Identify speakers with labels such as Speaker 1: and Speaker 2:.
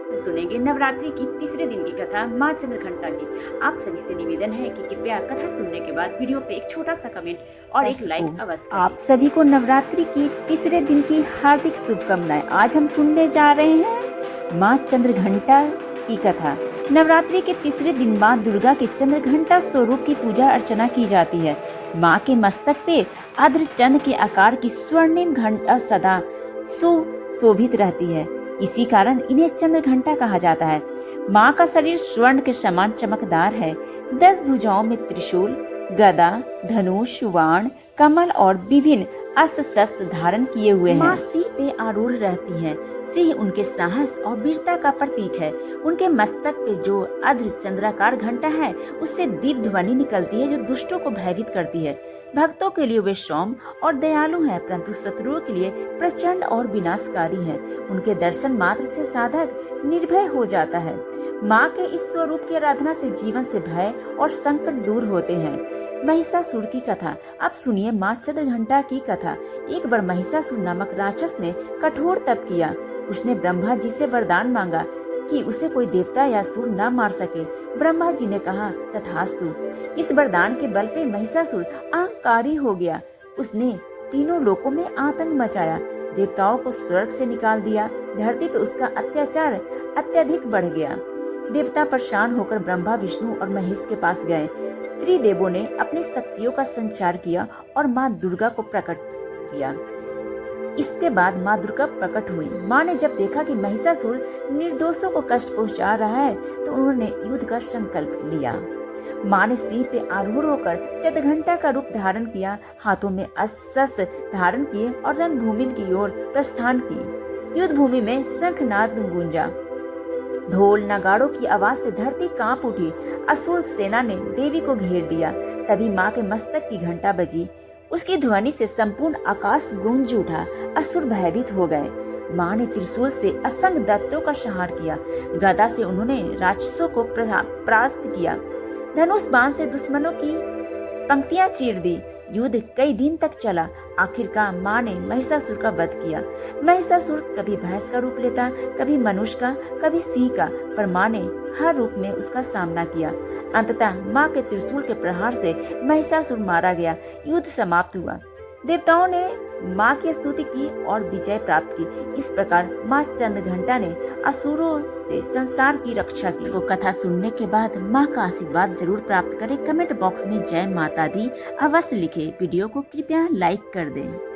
Speaker 1: सुनेंगे नवरात्रि की तीसरे दिन की कथा माँ चंद्रघंटा की। आप सभी से निवेदन है कि कृपया कथा सुनने के बाद वीडियो पे एक छोटा सा कमेंट और एक लाइक अवश्य करें।
Speaker 2: आप सभी को नवरात्रि की तीसरे दिन की हार्दिक शुभकामनाएं। आज हम सुनने जा रहे हैं माँ चंद्रघंटा की कथा। नवरात्रि के तीसरे दिन माँ दुर्गा के चंद्रघंटा स्वरूप की पूजा अर्चना की जाती है। माँ के मस्तक पे अर्धचंद्र के आकार की स्वर्णिम घंटा सदा सुशोभित रहती है। इसी कारण इन्हें चंद्रघंटा कहा जाता है। माँ का शरीर स्वर्ण के समान चमकदार है। 10 भुजाओं में त्रिशूल, गदा, धनुष, बाण, कमल और विभिन्न अस्त्र शस्त्र धारण किए हुए हैं। माँ सिंह पे आरूढ़ रहती हैं। सिंह उनके साहस और वीरता का प्रतीक है। उनके मस्तक पे जो अर्धचंद्राकार घंटा है, उससे दिव्य ध्वनि निकलती है जो दुष्टों को भयभीत करती है। भक्तों के लिए वे सौम्य और दयालु हैं, परंतु शत्रुओं के लिए प्रचंड और विनाशकारी हैं। उनके दर्शन मात्र से साधक निर्भय हो जाता है। माँ के इस स्वरूप की आराधना से जीवन से भय और संकट दूर होते हैं। महिषासुर की कथा। अब सुनिए माँ चंद्रघंटा की कथा। एक बार महिषासुर नामक राक्षस ने कठोर तप किया। उसने ब्रह्मा जी से वरदान मांगा कि उसे कोई देवता या असुर न मार सके। ब्रह्मा जी ने कहा तथास्तु। इस वरदान के बल पे महिषासुर अहंकारी हो गया। उसने तीनों लोकों में आतंक मचाया। देवताओं को स्वर्ग से निकाल दिया। धरती पे उसका अत्याचार अत्यधिक बढ़ गया। देवता परेशान होकर ब्रह्मा, विष्णु और महेश के पास गए। त्रिदेवों ने अपनी शक्तियों का संचार किया और माँ दुर्गा को प्रकट किया। इसके बाद माँ दुर्गा प्रकट हुई। माँ ने जब देखा कि महिषासुर निर्दोषों को कष्ट पहुंचा रहा है, तो उन्होंने युद्ध का संकल्प लिया। माँ ने सिंह पे आरूढ़ होकर चंद्रघंटा का रूप धारण किया, हाथों में अस्त्र धारण किए और रणभूमि की ओर प्रस्थान की। युद्ध भूमि में शंखनाद गूंजा। ढोल नगाड़ों की आवाज से धरती कांप उठी। असुर सेना ने देवी को घेर लिया। तभी माँ के मस्तक की घंटा बजी। उसकी ध्वनि से संपूर्ण आकाश गूंज उठा। असुर भयभीत हो गए। माँ ने त्रिशूल से असंख्य दैत्यों का संहार किया। गदा से उन्होंने राक्षसों को परास्त किया। धनुष बाण से दुश्मनों की पंक्तियां चीर दी। युद्ध कई दिन तक चला। आखिरकार माँ ने महिषासुर का वध किया। महिषासुर कभी भैंस का रूप लेता, कभी मनुष्य का, कभी सिंह का, पर माँ ने हर रूप में उसका सामना किया। अंततः माँ के त्रिशूल के प्रहार से महिषासुर मारा गया। युद्ध समाप्त हुआ। देवताओं ने माँ की स्तुति की और विजय प्राप्त की। इस प्रकार माँ चंद्रघंटा ने असुरों से संसार की रक्षा की। इसको कथा सुनने के बाद माँ का आशीर्वाद जरूर प्राप्त करें। कमेंट बॉक्स में जय माता दी अवश्य लिखें। वीडियो को कृपया लाइक कर दें।